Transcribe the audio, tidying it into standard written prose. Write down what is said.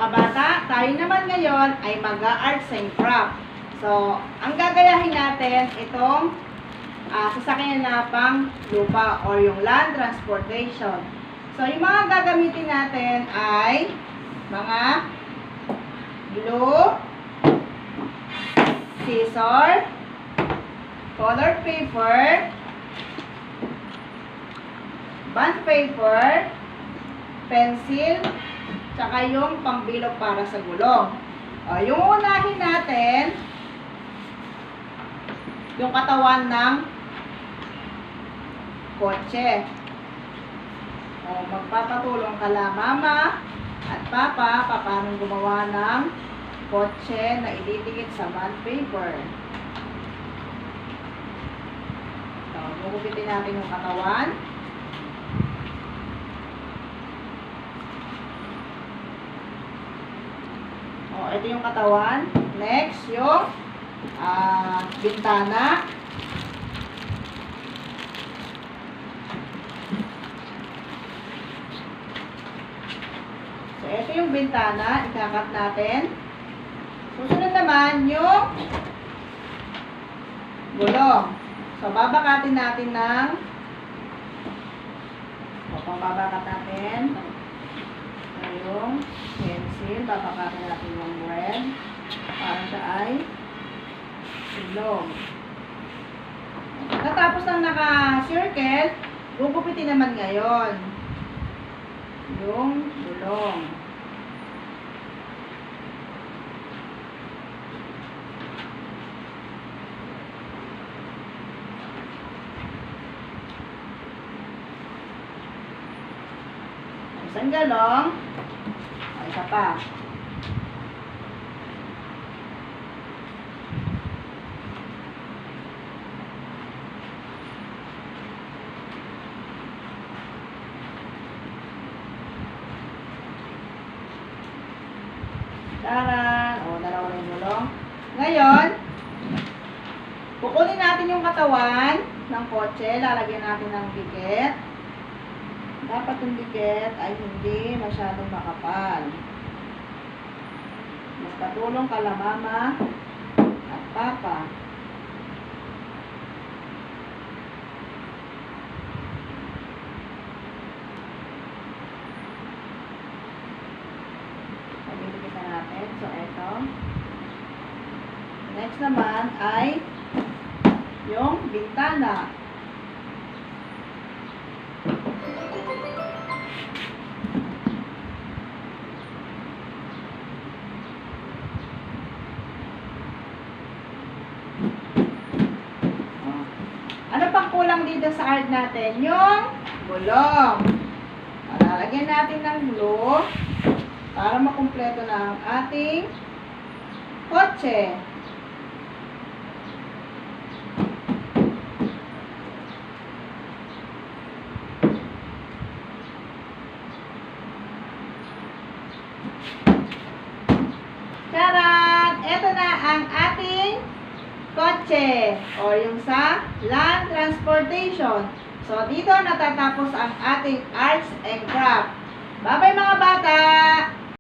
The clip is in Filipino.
mga bata, tayo naman ngayon ay mag-arts and craft. So, ang gagayahin natin, itong sasakyan na pang lupa or yung land transportation. So, yung mga gagamitin natin ay mga glue, scissor, colored paper, bond paper, pencil, tsaka yung pangbilog para sa gulong. O, yung unahin natin, yung katawan ng kotse. O, magpapatulong kala mama at papa paano gumawa ng kotse na ididikit sa bond paper. So, gugupitin natin yung katawan. O, ito yung katawan. Next, yung bintana. So, ito yung bintana. Ikakat natin. Susunod naman yung gulong. So, babakatin natin ng pangbabakat natin. So, yung pencil. Babakatin natin yung red. Para siya ay gulong. Natapos ng naka-circle, gugupitin naman ngayon yung gulong. Isang galong. O, isa pa. Taran. O, dalawa na yung gulong. Ngayon, kukunin natin yung katawan ng kotse. Lalagyan natin ng dikit. Dapat yung dikit ay hindi masyadong makapal. Magpatulong kala mama at papa. Pagdikitan natin. So, eto. Next naman ay yung bintana. Ano pang kulang dito sa art natin? Yung gulong. Lalagyan natin ng glue para makumpleto na ang ating kotse. Taran! Ito na ang ating kotse o yung sa land transportation. So, dito natatapos ang ating arts and craft. Bye-bye mga bata!